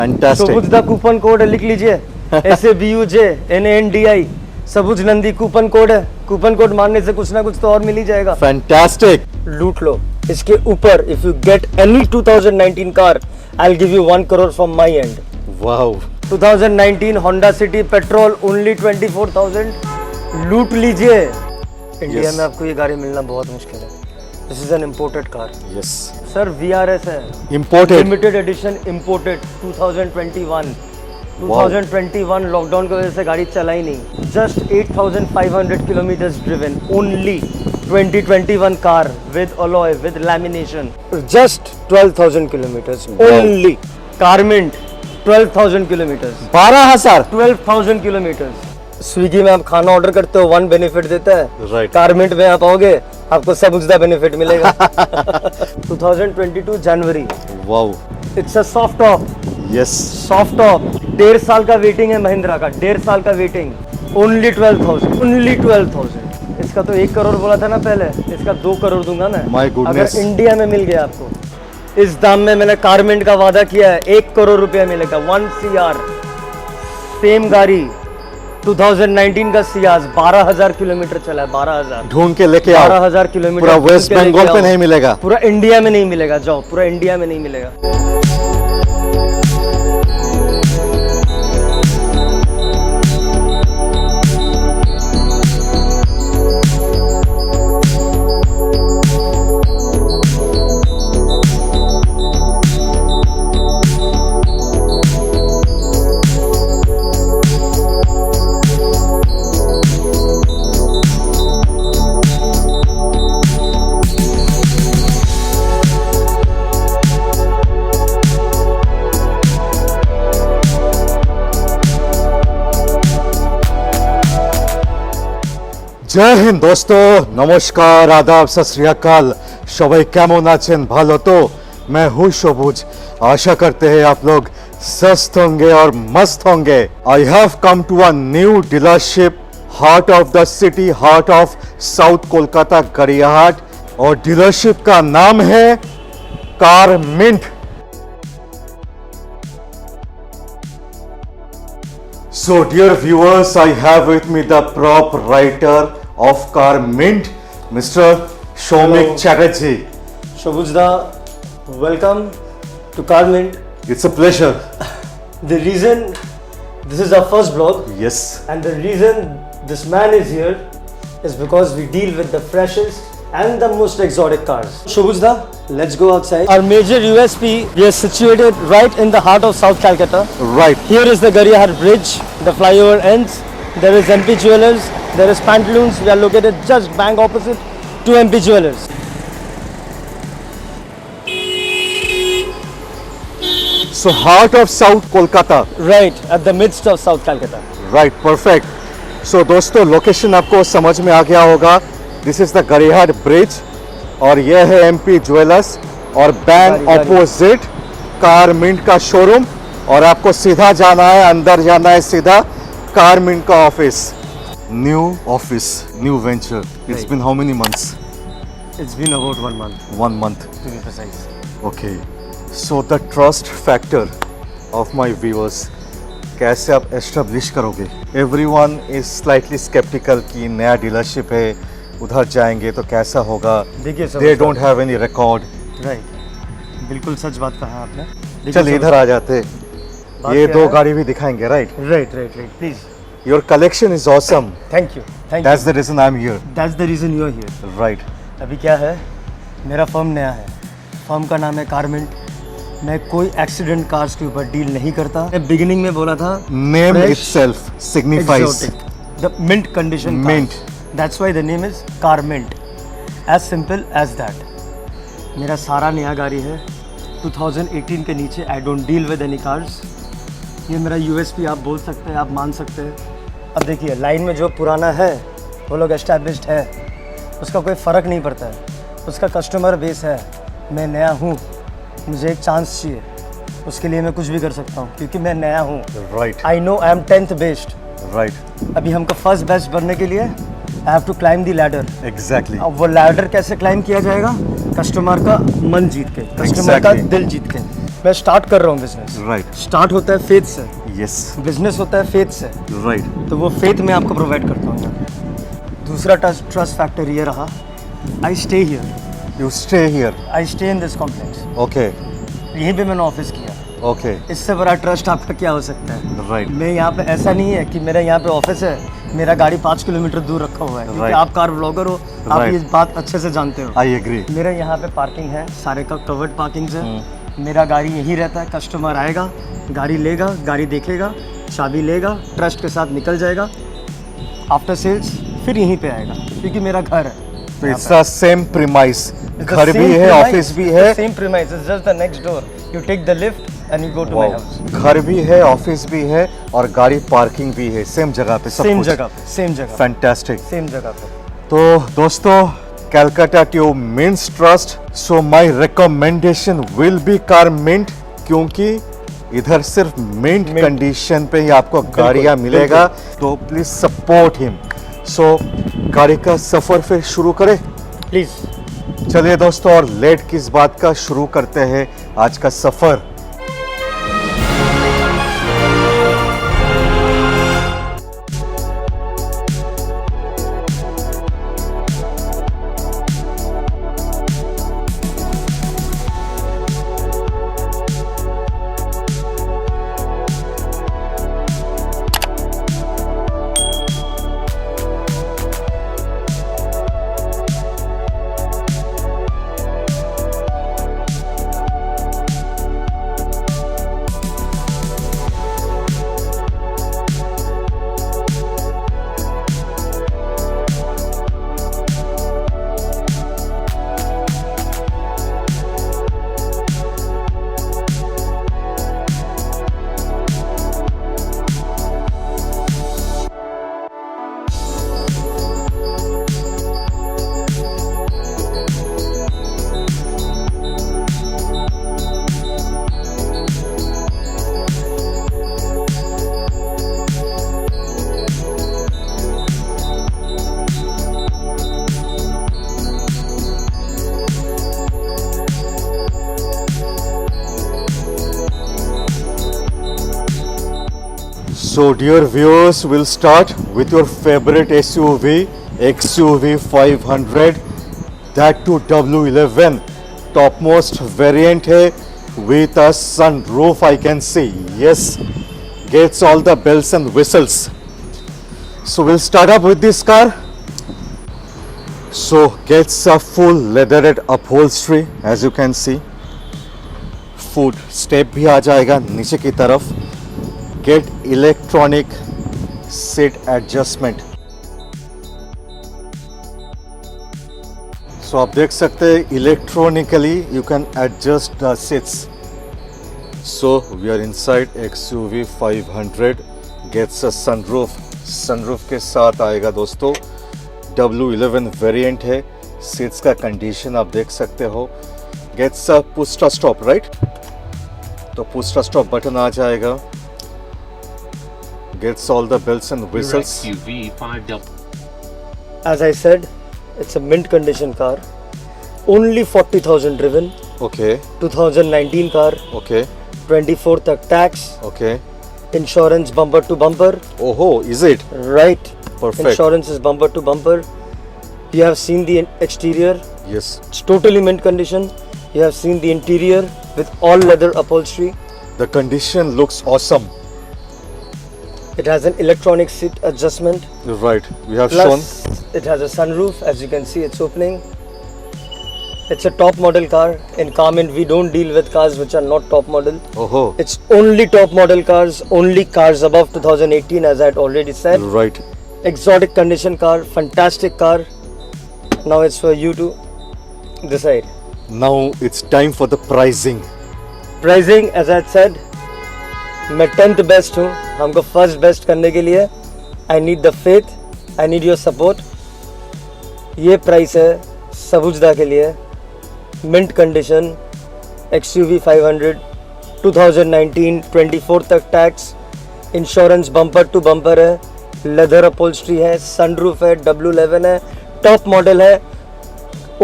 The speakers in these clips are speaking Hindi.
फैंटास्टिक। सबुज दा कूपन कोड है, लिख लीजिए SABUJNANDI सबुज नंदी कूपन कोड है। कूपन कोड मारने से कुछ ना कुछ तो और मिल ही जाएगा। फैंटास्टिक। लूट लो। इसके ऊपर if you get any 2019 car I will give you 1 crore from my end. Wow. 2019 Honda City petrol only 24,000। लूट लीजिए। इंडिया में आपको ये गाड़ी मिलना बहुत मुश्किल है। This is an imported car. Yes sir VRS है, imported, limited edition imported 2021। 2021 lockdown की वजह से गाड़ी चला ही नहीं। Just 8,500 kilometres driven only. 2021 car with alloy with lamination. Just 12,000 kilometres ओनली। Carmint 12,000 kilometres. 12,000। 12,000 किलोमीटर्स। स्विगी में आप खाना ऑर्डर करते हो, 1 बेनिफिट देता है। राइट। कारमेंट में आप आओगे आपको सब उसका बेनिफिट मिलेगा। 2022 जनवरी। Wow. It's a soft top. Yes. Soft top 1.5 साल का वेटिंग है महिंद्रा का, 1.5 साल का वेटिंग। Only 12,000, only 12,000। इसका तो 1 करोड़ बोला था ना पहले, इसका 2 करोड़ दूंगा मैं। My goodness। अगर इंडिया में मिल गया आपको इस दाम में, मैंने कारमेंट का वादा किया है 1 करोड़ रुपया मिलेगा। 1 CR सेम गाड़ी 2019 का सियाज 12,000 किलोमीटर चला है। 12,000 ढूंढ के लेके आओ। 12,000 किलोमीटर पूरा वेस्ट बंगाल पे नहीं मिलेगा, पूरा इंडिया में नहीं मिलेगा। जाओ, पूरा इंडिया में नहीं मिलेगा। जय हिंद दोस्तों, नमस्कार, आदाब, सत श्री अकाल। सबाई केमन आছেন? ভালো तो? मैं हूँ सबुज। आशा करते हैं आप लोग स्वस्थ होंगे और मस्त होंगे। I have come to a new dealership, heart of the city, heart of south Kolkata Gariahat, और डीलरशिप का नाम है Carmint. So dear viewers, I have with me the proprietor of Car-Mint, Mr. Shomik Hello. Chatterjee. Shobujda, welcome to Car-Mint. It's a pleasure. The reason this is our first vlog, Yes. and the reason this man is here is because we deal with the freshest and the most exotic cars. Shobujda, let's go outside. Our major USP, we are situated right in the heart of South Calcutta. Right. Here is the Gariyahat Bridge, the flyover ends. There is MP Jewelers, there is Pantaloons. We are located just bang opposite to MP Jewelers. So heart of South Kolkata. Right at the midst of South Calcutta. Right, perfect. So दोस्तों, लोकेशन आपको समझ में आ गया होगा। This is the Gariahat bridge और ये है MP ज्वेलर्स और बैंक ऑपोजिट कारमिंट का शोरूम। और आपको सीधा जाना है, अंदर जाना है सीधा कारमिंट का office. New office, new venture. It's been how many months? It's been about 1 month 1 month. to be precise. Okay, so the trust factor of my viewers कैसे आप एस्टेब्लिश करोगे? एवरीवन इज स्लाइटली स्केप्टिकल कि नया डीलरशिप है, उधर जाएंगे तो कैसा होगा। देखिए they don't have any record. Right, बिल्कुल सच बात कहा आपने। चल इधर आ जाते, ये दो गाड़ी भी दिखाएंगे। Right right right right, please. Your collection is awesome. Thank you, thank that's the reason I am here. That's the reason you are here. Right. अभी क्या है, मेरा फर्म नया है, फर्म का नाम है कारमिंट। मैं कोई एक्सीडेंट कार्स के ऊपर डील नहीं करता। मैं बिगिनिंग में बोला था name itself signifies the mint condition Mint. That's why the name is Carmint, as simple as that. मेरा सारा नया गाड़ी है 2018 के नीचे। I don't deal with any cars. ये मेरा USP आप बोल सकते हैं, आप मान सकते हैं। अब देखिए, लाइन में जो पुराना है वो लोग एस्टैब्लिश्ड है, उसका कोई फ़र्क नहीं पड़ता है, उसका कस्टमर बेस है। मैं नया हूँ, मुझे एक चांस चाहिए, उसके लिए मैं कुछ भी कर सकता हूँ क्योंकि मैं नया हूँ। Right. I know I am 10th based. Right, अभी हमको फर्स्ट बेस्ट बनने के लिए I have to climb the ladder. Exactly. अब वो लैडर कैसे क्लाइम किया जाएगा? कस्टमर का मन जीत के, कस्टमर का Exactly. दिल जीत के। मैं स्टार्ट कर रहा हूँ बिजनेस। राइट, स्टार्ट होता है फेथ से, यस, बिजनेस होता है फेथ से, राइट, तो वो फेथ मैं आपको प्रोवाइड करता हूँ यहाँ पे। दूसरा ट्रस्ट फैक्टर ये रहा, I stay here, you stay here, I stay in this complex. Okay, यहीं पे मैंने ऑफिस किया। ओके, इससे बड़ा ट्रस्ट आपका क्या हो सकता है? राइट, मैं यहाँ पे, ऐसा नहीं है कि मेरा यहाँ पे ऑफिस है, मेरा गाड़ी 5 किलोमीटर दूर रखा हुआ है, क्योंकि Right. आप कार व्लॉगर हो, आप Right. ये बात अच्छे से जानते हो। आई एग्री, मेरा यहाँ पे पार्किंग है, सारे का कवर्ड पार्किंग है। मेरा गाड़ी यहीं रहता है, कस्टमर आएगा, गाड़ी लेगा, गाड़ी देखेगा, चाबी लेगा, ट्रस्ट के साथ निकल जाएगा, आफ्टर सेल्स फिर यहीं पे आएगा, क्योंकि मेरा घर है। तो इट्स द सेम प्रीमाइस, घर भी है, ऑफिस भी है, same premise, it's just the next door, you take the lift and you go to my house. घर भी है, ऑफिस भी है और गाड़ी पार्किंग भी है, सेम जगह पे, सब सेम कुछ। जगह पे, सेम जगह, फैंटास्टिक। सेम जगह पे। तो दोस्तों, Calcutta tube means trust, so my recommendation will be car mint, क्योंकि इधर सिर्फ मिंट कंडीशन पे ही आपको गाड़ियाँ मिलेगा, तो प्लीज सपोर्ट हिम। सो गाड़ी का सफर फिर शुरू करें। प्लीज चलिए दोस्तों, और लेट किस बात का, शुरू करते हैं आज का सफर। So dear viewers, we'll start with your favorite SUV, XUV 500, that to W11, topmost variant है with a sunroof, I can see, yes, gets all the bells and whistles. So we'll start up with this car. So gets a full leatherette upholstery, as you can see. Foot step भी आ जाएगा नीचे की तरफ. Get electronic seat adjustment. So आप देख सकते हैं electronically you can adjust the seats. So we are inside XUV 500. Gets a sunroof. Sunroof के साथ आएगा दोस्तों. W11 वेरिएंट है. सीट्स का कंडीशन आप देख सकते हो. Gets a push to stop, right? तो push to stop बटन आ जाएगा. Gets all the bells and whistles. XUV 5W. As I said, it's a mint condition car. Only 40,000 driven. Okay, 2019 car. okay, 24 तक tax. okay. Insurance bumper to bumper. Oh, is it? Right. Perfect. Insurance is bumper to bumper. You have seen the exterior. Yes. It's totally mint condition. You have seen the interior with all leather upholstery. The condition looks awesome. It has an electronic seat adjustment. Right. We have Plus, shown. it has a sunroof. As you can see, it's opening. It's a top model car. In Carmen, we don't deal with cars which are not top model. Oh, It's only top model cars, only cars above 2018, as I had already said. right. Exotic condition car, fantastic car. Now it's for you to decide. Now it's time for the pricing. Pricing, as I had said, मैं 10th बेस्ट हूँ. हमको फर्स्ट बेस्ट करने के लिए I need the faith, I need your support. ये प्राइस है सबुजदा के लिए. मिंट कंडीशन XUV 500 2019 24 तक tax. Insurance bumper to bumper है. लेदर अपहोल्स्ट्री है. सनरूफ है. W11 है. टॉप मॉडल है.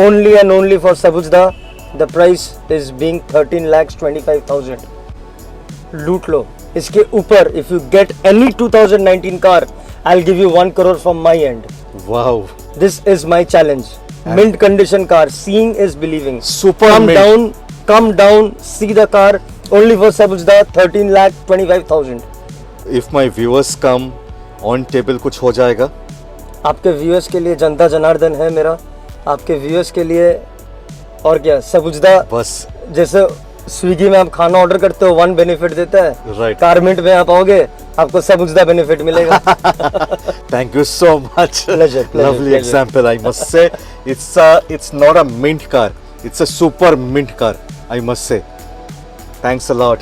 ओनली एंड ओनली फॉर सबुजदा. The price is being 13,25,000. लूट लो. इसके ऊपर if you get any 2019 car, I will give you 1 crore from my end. Wow, This is my challenge. Mint condition car. Seeing is believing. Super mint. Come down, see the car. Only for Sabujda, 13,25,000. If my viewers come on table कुछ हो जाएगा? आपके व्यूअर्स के लिए जनता जनार्दन है मेरा. आपके व्यूअर्स के लिए और क्या, सबुजदा बस. जैसे स्विगी में आप खाना ऑर्डर करते हो 1 बेनिफिट देता है. Right. कारमेंट में आप आओगे, आपको सबुजदा बेनिफिट मिलेगा. Thank you so much. Pleasure, Lovely pleasure. example. I must say, it's not a mint car. It's a super mint car. I must say. Thanks a lot.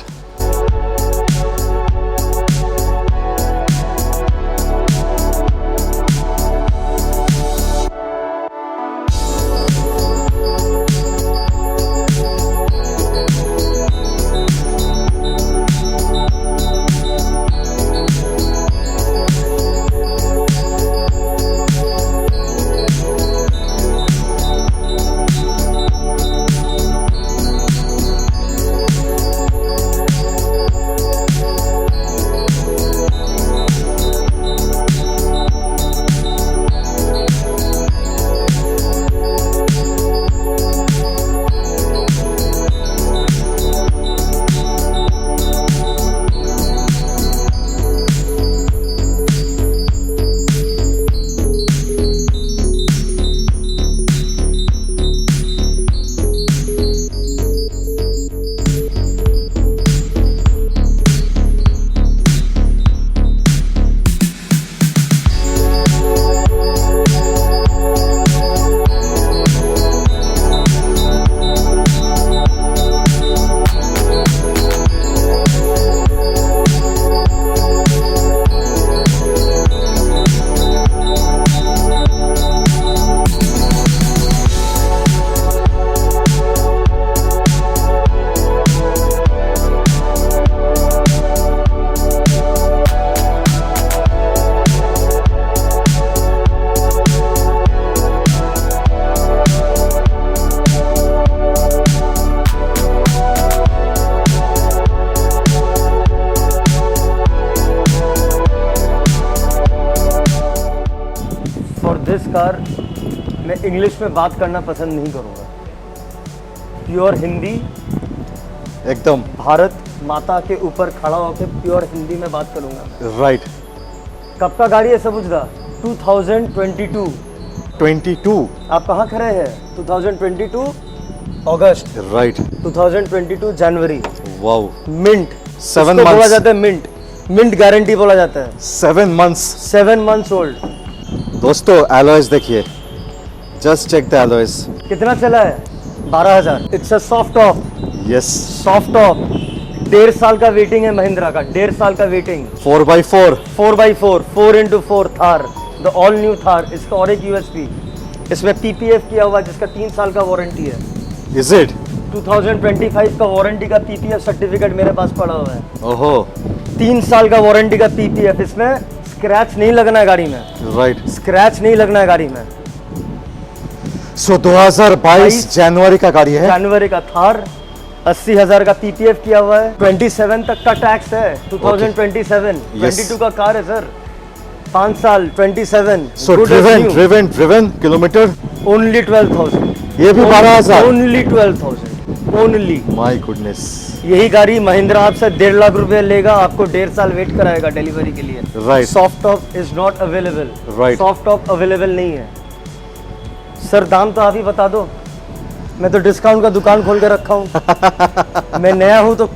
This car मैं इंग्लिश में बात करना पसंद नहीं करूँगा. प्योर हिंदी, एकदम भारत माता के ऊपर खड़ा होकर प्योर हिंदी में बात करूँगा. राइट. कब का गाड़ी है सबुजदा? 2022. 22. आप कहाँ खड़े हैं? 2022 अगस्त. राइट. 2022 जनवरी. वाओ. मिंट. 7 बोला months. जाता है मिंट. मिंट गारंटी बोला जाता है. 7 months. 7 months old. दोस्तों एलॉयज देखिए, जस्ट चेक द एलॉयज. कितना चला है? 12,000. It's a soft top. Yes. Soft top. 1.5 साल का वेटिंग है महिंद्रा का. 1.5 साल का waiting. 4x4. 4x4 4x4 Thar, the all new Thar. इसका और एक यूएसपी, इसमें पीपीएफ किया हुआ जिसका 3 साल का वारंटी है. Is it? 2025 का वारंटी का पीपीएफ सर्टिफिकेट मेरे पास पड़ा हुआ है. ओहो. 3 साल का वारंटी का पीपीएफ. इसमें स्क्रैच नहीं लगना है गाड़ी में. राइट. स्क्रैच नहीं लगना है गाड़ी में. सो 2022 जनवरी का गाड़ी है. जनवरी का थार. 80,000 का पीपीएफ किया हुआ है. 27 तक का टैक्स है. 2027. 22 का कार है सर. 5 साल. 27. सो ड्रिवन किलोमीटर ओनली 12,000. ये भी 12,000. ओनली 12,000. ओनली. My goodness. यही गाड़ी महिंद्रा आपसे 1.5 लाख रुपए लेगा, आपको 1.5 साल वेट कराएगा डिलीवरी के लिए. Right. Soft top is not available. Right. Soft top available नहीं है. सर दाम तो आप ही बता दो. मैं तो डिस्काउंट का दुकान खोल के रखा हूँ. मैं नया हूँ तो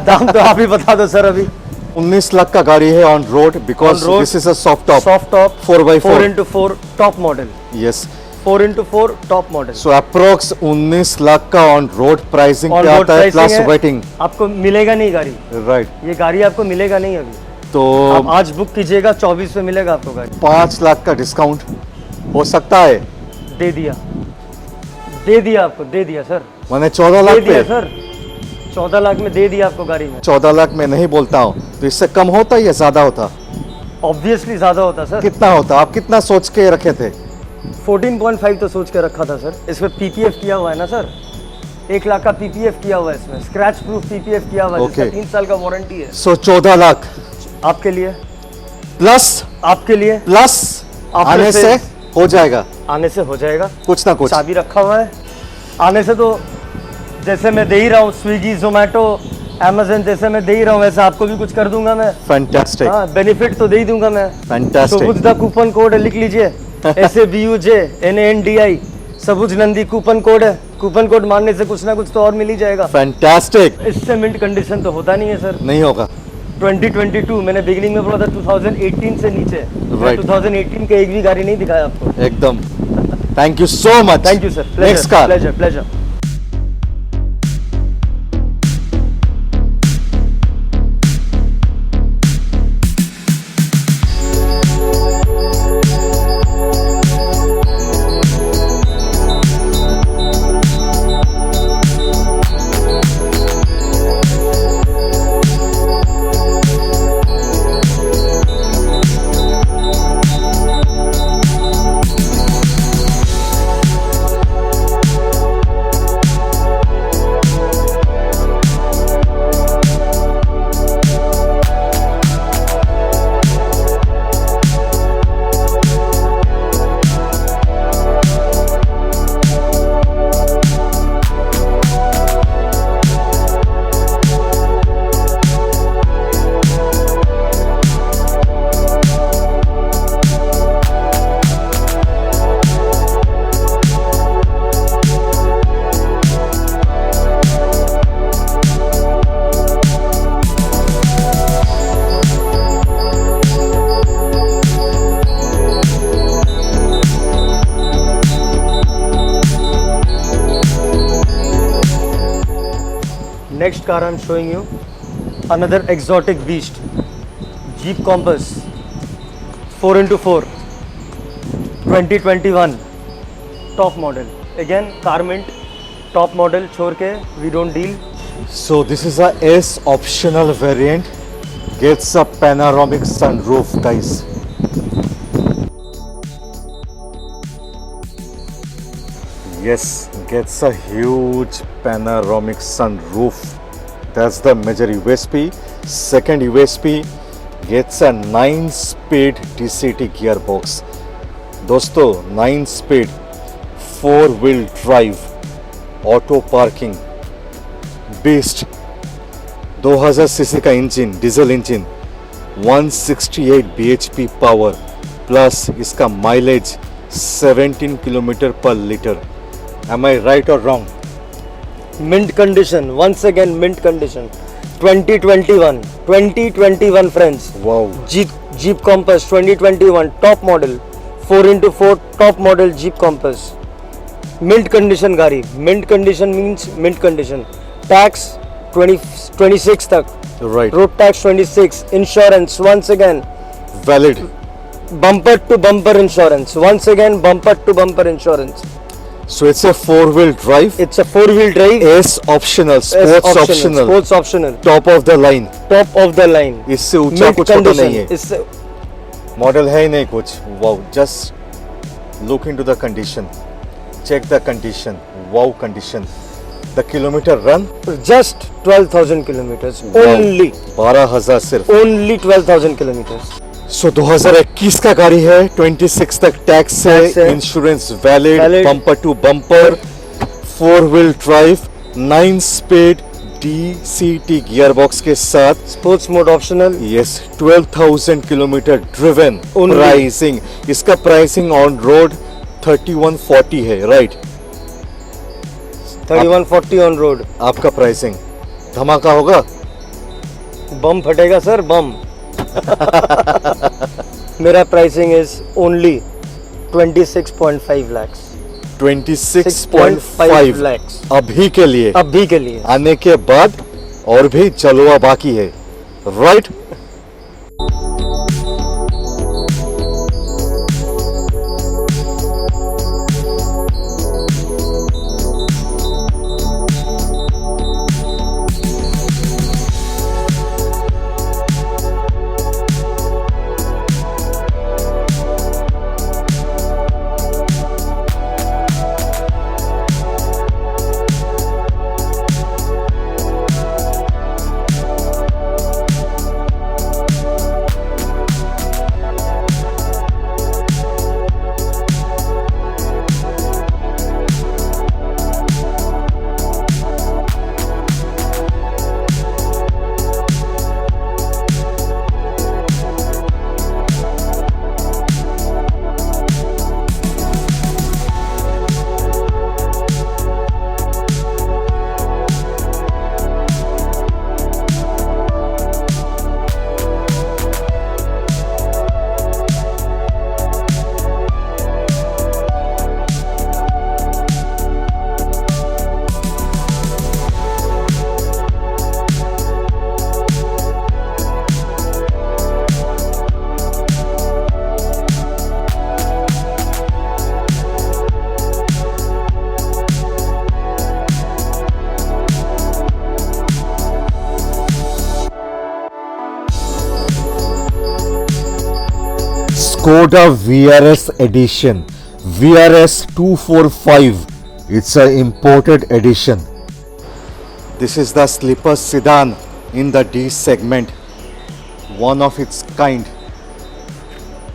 दाम तो आप ही बता दो सर. अभी 19 लाख का गाड़ी है on road because this is a soft top. Soft top 4x4. 4x4 top model. Yes. 4x4 top model. So approx 19 lakh का ऑन रोड प्राइसिंग पे आता है प्लस वेटिंग. आपको मिलेगा नहीं गाड़ी. राइट. ये गाड़ी आपको मिलेगा नहीं अभी. तो आप आज बुक कीजिएगा, 24 में मिलेगा आपको गाड़ी. 5 लाख का डिस्काउंट हो सकता है. दे दिया. दे दिया आपको. दे दिया सर. मैंने 14 लाख दे दिया पे. सर. 14 लाख में दे दिया आपको गाड़ी में. 14 लाख में नहीं बोलता हूँ, तो इससे कम होता या ज्यादा होता? ऑब्वियसली ज्यादा होता सर. कितना होता? आप कितना सोच के रखे थे? 14.5 तो सोच के रखा था सर। इसमें पीपीएफ किया हुआ है ना सर, 1 लाख का पीपीएफ किया हुआ है इसमें, स्क्रैच प्रूफ पीपीएफ किया हुआ है, Okay. जिसका 3 साल का वारंटी है। सो 14 लाख आपके लिए, प्लस आपके लिए प्लस आपने आने से- से हो जाएगा आने से हो जाएगा, कुछ ना कुछ। चाबी रखा हुआ है। आने से तो जैसे मैं दे ही रहा हूँ, स्विगी जोमेटो अमेजन जैसे मैं दे ही रहा हूँ, वैसे आपको भी कुछ कर दूंगा मैं। फैंटास्टिक हाँ, बेनिफिट तो दे ही दूंगा मैं। फैंटास्टिक सबुज दा कूपन कोड है, लिख लीजिए, SABUJNANDI सबुज नंदी कूपन कोड है। कूपन कोड मारने से कुछ ना कुछ तो और मिल ही जाएगा। फैंटास्टिक। इससे मिंट कंडीशन तो होता नहीं है सर। नहीं होगा 2022 मैंने बिगिनिंग में बोला था 2018 से नीचे, मैं Right. 2018 के एक भी गाड़ी नहीं दिखाया आपको। एकदम। Thank you so much. Thank you sir, next car. Pleasure pleasure. Next car I'm showing you, another exotic beast, Jeep Compass 4x4 2021 top model. Again car mint, top model छोड़ के we don't deal. So this is a S optional variant. Gets a panoramic sunroof, guys. Yes, gets a huge panoramic sunroof. That's the major USP. Second USP, gets a 9-speed DCT gearbox. दोस्तों 9-speed 4-wheel drive auto parking beast 2000 CC का engine, diesel engine, 168 bhp power plus इसका माइलेज 17 किलोमीटर पर litre. Am I right or wrong? Mint condition, once again mint condition, 2021 friends. Wow. Jeep Compass 2021 top model, 4x4 top model Jeep Compass. Mint condition गाड़ी, mint condition means mint condition. Tax 26 तक, Right. road tax 26, insurance once again, Valid. bumper to bumper insurance, once again bumper to bumper insurance. So it's a 4-wheel drive. It's a 4-wheel drive, S optional, sports optional, sports optional, top of the line. top of the line. इससे ऊंचा Mint कुछ होता condition, नहीं है. इससे मॉडल है ही नहीं कुछ. Wow. Just look into the condition. Check the condition. Wow condition. The kilometer run. just 12,000 kilometers Wow. only, 12,000 सिर्फ. only 12,000 kilometers. सो 2021 का गाड़ी है, 26 तक टैक्स Tax है, है. Insurance valid, Valid. Bumper to bumper, 4-wheel drive, 9-speed DCT gearbox के साथ. Sports mode optional, yes, 12,000 kilometre driven. Only. Pricing, इसका प्राइसिंग ऑन रोड 3140 है, राइट? 3140 on road. आपका प्राइसिंग धमाका होगा. बम फटेगा सर, बम. मेरा pricing is only 26.5 lakhs. 26.5 lakhs. अभी के लिए. अभी के लिए. आने के बाद और भी चलवा बाकी है, right? Skoda VRS edition, VRS 245. It's an imported edition. This is the sleeper sedan in the D segment, one of its kind.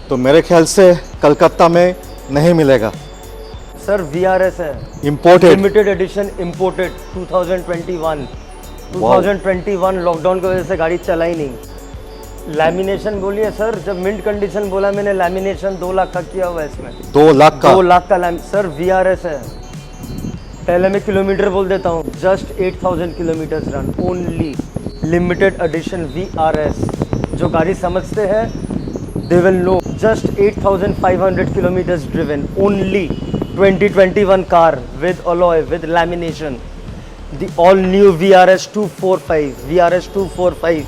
तो मेरे ख्याल से कलकत्ता में नहीं मिलेगा. सर VRS है, Imported. Limited edition, imported 2021 lockdown की वजह से गाड़ी चला ही नहीं. लैमिनेशन बोलिए सर, जब मिंट कंडीशन बोला मैंने, लैमिनेशन 2 लाख का किया हुआ है इसमें. 2 लाख का. 2 लाख का सर VRS है. पहले मैं किलोमीटर बोल देता हूँ, just 8000 kilometre run only. Limited edition VRS. जो गाड़ी समझते हैं they will know, just 8500 kilometers driven only. 2021 car with alloy, with lamination, the all new VRS 245.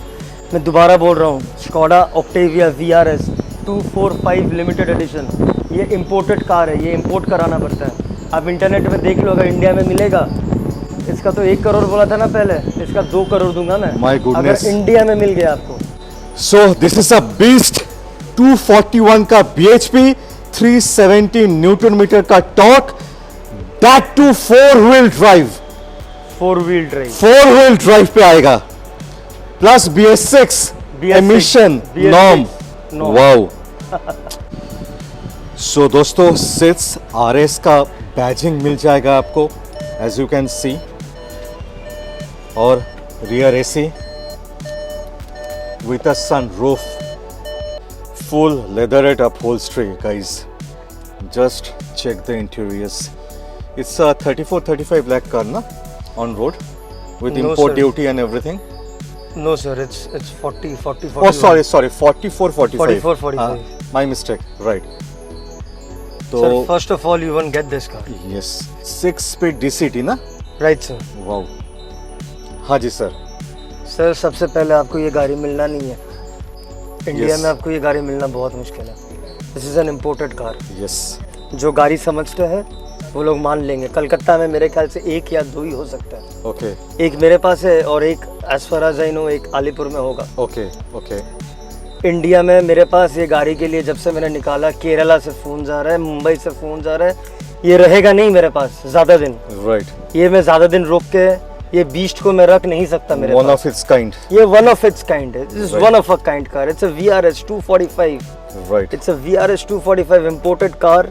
मैं दोबारा बोल रहा हूँ, Skoda Octavia VRS 245 limited edition. ये इम्पोर्टेड कार है, ये इम्पोर्ट कराना पड़ता है. आप इंटरनेट में देख लो, अगर इंडिया में मिलेगा. इसका तो 1 करोड़ बोला था ना पहले, इसका 2 करोड़ दूंगा मैं. My goodness. अगर इंडिया में मिल गया आपको. So this is a beast. 241 का bhp, 370 न्यूटन मीटर का torque, that too 4-wheel drive. 4-wheel drive. 4-wheel drive पे आएगा, plus BS6 emission norm. Wow. So दोस्तों, 6 RS का बैजिंग मिल जाएगा आपको, एज यू कैन सी. और rear AC with a sunroof, full leatherette upholstery, guys. Just check the interiors. It's a 34-35 lakh car, na, on road with No, import sir. duty and everything. No sir, it's 40. Oh, sorry, 44-45. 44-45. My mistake, right. So, Sir, first of all, you won't get this car. yes, 6-speed DCT, na? Right sir. Wow. हाँ जी सर. सर सबसे पहले आपको ये गाड़ी मिलना नहीं है. India Yes. में आपको ये गाड़ी मिलना बहुत मुश्किल है. This is an imported car. Yes. जो गाड़ी समझते हैं वो लोग मान लेंगे. कलकत्ता में मेरे ख्याल से 1 या 2 ही हो सकता है. Okay. एक मेरे पास है और एक as far as I know एक अलीपुर में होगा. Okay. Okay. इंडिया में मेरे पास ये गाड़ी के लिए जब से मैंने निकाला, केरला से फ़ोन जा रहा है, मुंबई से फ़ोन जा रहा है. ये रहेगा नहीं मेरे पास ज़्यादा दिन. Right. ये मैं ज़्यादा दिन रोक के ये बीस्ट को मैं रख नहीं सकता मेरे One pass. of its kind. ये वन ऑफ इट्स काइंड है. This is Right. One of a kind car. It's a VRS 245. Right. It's a VRS 245 imported car.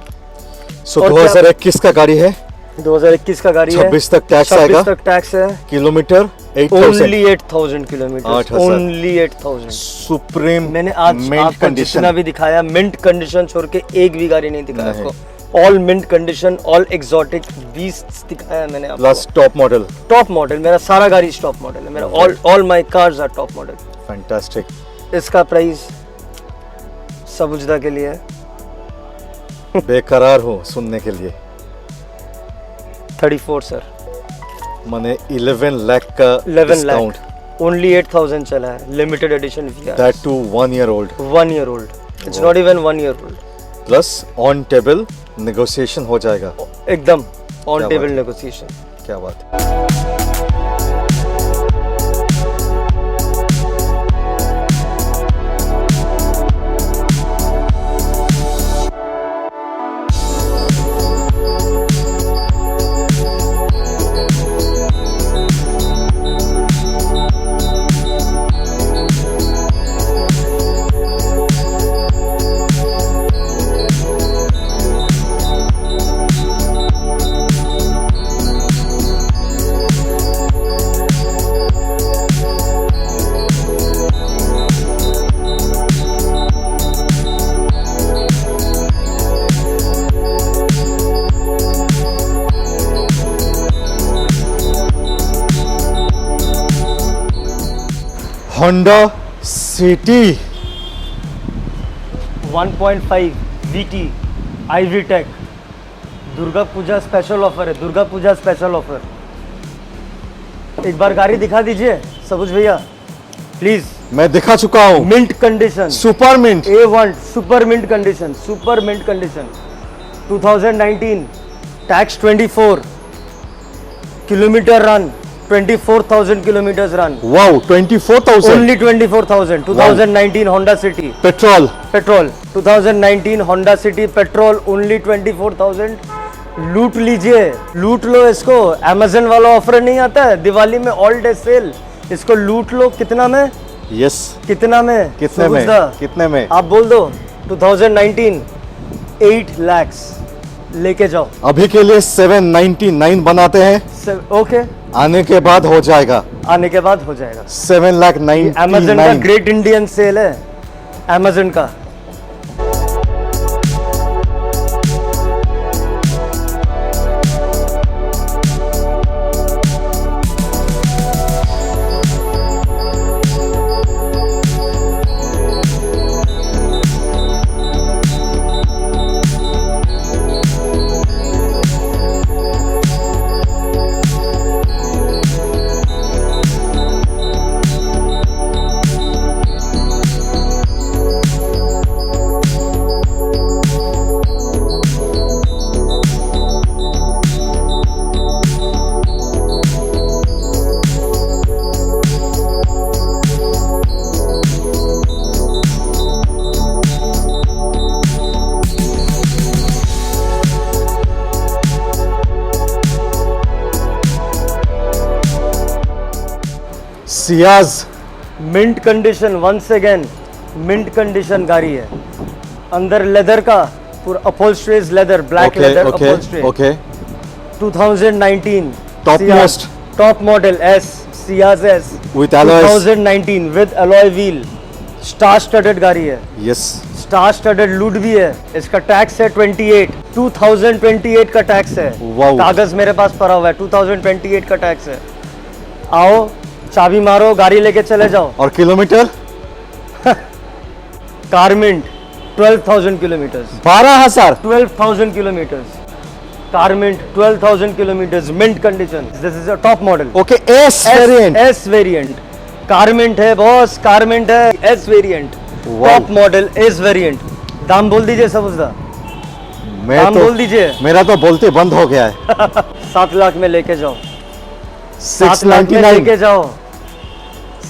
So और 2021 का गाड़ी है. 2021 का गाड़ी है. 26 तक टैक्स आएगा. 26 तक टैक्स है. Kilometre 8000. Only 8000 kilometre. 8,000. Only 8000. Supreme. मैंने आज mint आपको condition. जितना भी दिखाया, मिंट कंडीशन छोड़ के एक भी गाड़ी नहीं दिखाया नहीं. आपको. All mint condition, all exotic beasts दिखाया मैंने आपको. Plus top model. Top model. मेरा सारा गाड़ी टॉप मॉडल है. मेरा all my cars are top model. Fantastic. इसका प्राइस सबुजदा के लिए है बेकरार हूँ सुनने के लिए. 34 सर. मैंने 11 लाख का 11 डिस्काउंट. लाख. ओनली 8000 चला है. Limited edition that too 1 year old. 1 year old. It's not even 1 year old. Plus on table negotiation हो जाएगा. एकदम ऑन क्या टेबल बात है. नेगोशिएशन. क्या बात है. Honda City 1.5 VT Ivory Tech. Durga Puja special offer है. Durga Puja special offer. एक बार गाड़ी दिखा दीजिए सबुज भैया प्लीज. मैं दिखा चुका हूँ. Mint condition. Super mint. A1 super mint condition. Super mint condition. 2019 tax 24. Kilometre run 24,000 kilometers run. Wow 24,000. Only 24,000. 2019 Honda City. Petrol. Petrol. 2019 Honda City petrol only 24,000। लूट लीजिए, लूट लो इसको। अमेजन वाला ऑफर नहीं आता है दिवाली में, ऑल डे सेल, इसको लूट लो। कितना में? यस, कितना में? कितने में? सुबुजदा, कितने में? आप बोल दो। 2019 8 lakhs लेके जाओ। अभी के लिए 799 बनाते हैं, ओके, आने के बाद हो जाएगा आने के बाद हो जाएगा। 7,99,000। अमेजन का ग्रेट इंडियन सेल है, अमेजन का। Ciaz mint condition, once again mint condition गाड़ी है। अंदर लेदर का पूरा upholstery is leather, black leather upholstery. Okay 2019 Top Ciaz, most. top model S, Ciaz S With alloys. 2019 with alloy wheel, star studded गाड़ी है। यस, स्टार स्टडेड लूट भी है। इसका टैक्स है 28, 2028 का टैक्स है। Wow. कागज मेरे पास पड़ा हुआ है, 2028 का टैक्स है। आओ, चाबी मारो, गाड़ी लेके चले जाओ। और kilometre? Carmint 12,000 kilometres. 12,000। 12,000 kilometres. Carmint 12,000 kilometres, mint condition. This is a top model. Okay, S variant. S variant Carmint है बॉस, कारमिंट है। S variant, top model, S variant. दाम बोल दीजिए सबुजदा, मैं दाम तो बोल दीजिए। मेरा तो बोलते बंद हो गया है। 7 लाख में लेके जाओ, 7 लाख में 699। लेके जाओ,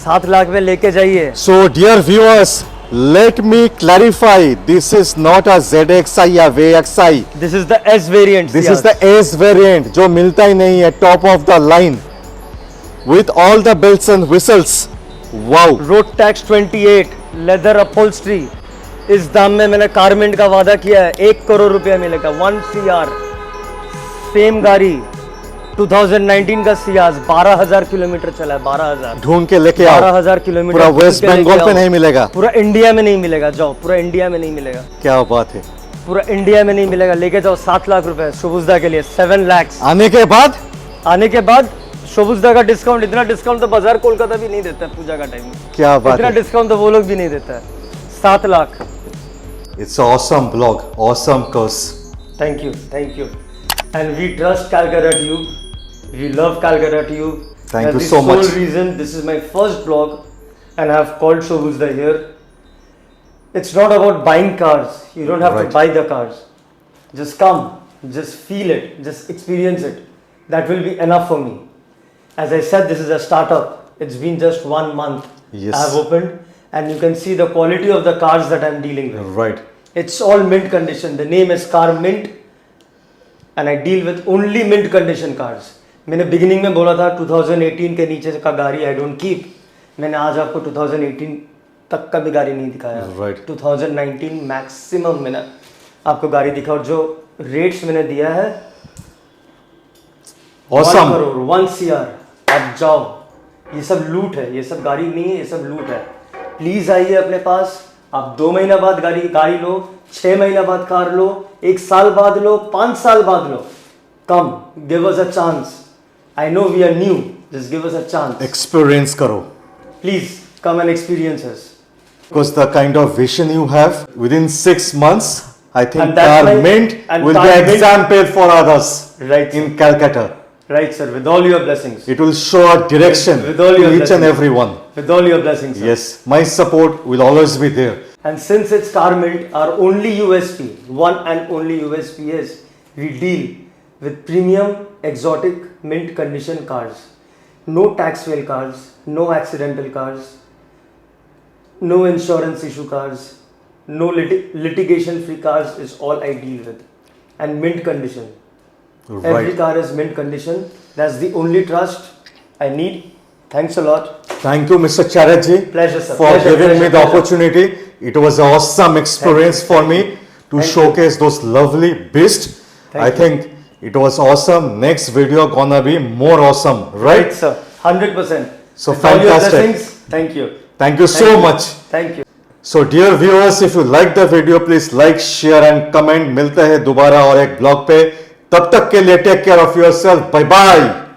7 लाख में लेके जाइए। So dear viewers, let me clarify, this is not a ZXi या VXi, this is the S variant. this is the S variant जो मिलता ही नहीं है, top of the line with all the bells and whistles. Wow, road tax 28, leather upholstery. इस दाम में मैंने कारमेंट का वादा किया है, 1 करोड़ रुपया मिलेगा, 1 CR। सेम गाड़ी 2019 का सियाज, 12,000 किलोमीटर चला है। 12,000, ढूंढ के लेके आओ। 12,000 किलोमीटर पूरा ढूंढ वेस्ट के लेके बंगाल पे आओ। नहीं मिलेगा। पूरा इंडिया में नहीं मिलेगा, जाओ, पूरा इंडिया में नहीं मिलेगा, क्या बात है। पूरा इंडिया में नहीं मिलेगा। लेके जाओ 7 लाख रुपए शोबुजदा के लिए, 7 lakhs। आने के बाद आने के बाद शोबुजदा का डिस्काउंट, इतना डिस्काउंट तो बाजार कोलकाता भी नहीं देता है पूजा का टाइम में। क्या बात इतना है। डिस्काउंट तो वो लोग भी नहीं देता है। 7 lakh. It's awesome vlog, awesome course. Thank you, thank you. And we trust Calcutta Tube. We love Calcutta Tube. Thank That's you the so sole much. reason this is my first vlog, and I have called Shobuzda here. It's not about buying cars. You don't have Right. to buy the cars. Just come, just feel it, just experience it. That will be enough for me. As I said, this is a startup. It's been just 1 month. Yes. I have opened, and you can see the quality of the cars that I'm dealing with. Right. It's all mint condition. The name is Car Mint, and I deal with only mint condition cars. मैंने बिगिनिंग में बोला था 2018 के नीचे का गाड़ी आई डोंट कीप। मैंने आज आपको 2018 तक का भी गाड़ी नहीं दिखाया। Right. 2019 मैक्सिमम मैंने आपको गाड़ी दिखा, और जो रेट्स मैंने दिया है Awesome. 1 करोड़, 1 CR। आप जाओ, ये सब लूट है, ये सब गाड़ी नहीं है, ये सब लूट है। प्लीज आइए अपने पास। आप 2 महीना बाद गाड़ी लो, 6 महीना बाद कार लो, 1 साल बाद लो, 5 साल बाद लो। Come, give us a chance. I know we are new, just give us a chance. Experience करो. Please come and experience us. Because the kind of vision you have, within 6 months, I think And that's Car my- Mint and will Car be an Mint- example for others Right. in Calcutta. Right, sir, with all your blessings. It will show a direction With all to your each and blessings. every one. With all your blessings, sir. Yes, my support will always be there. And since it's Car Mint, our only USP, one and only USP is we deal with premium, exotic, mint condition cars. No tax fail cars, no accidental cars, no insurance issue cars, no litigation free cars is all I deal with, and mint condition. Every Right. car is mint condition. That's the only trust I need. Thanks a lot. Thank you, Mr. Chatterjee, Pleasure, sir. for Pleasure, giving me pleasure, the pleasure. opportunity. It was an awesome experience for me to Thank you. showcase those lovely beasts. Thank I you. think it was awesome. Next video gonna be more awesome, right? Sir. 100%. So With all your fantastic. blessings, thank you. Thank you so Thank you. much. Thank you. So dear viewers, if you like the video, please like, share and comment. मिलते हैं दोबारा और एक ब्लॉग पे. तब तक के लिए take care of yourself. Bye bye.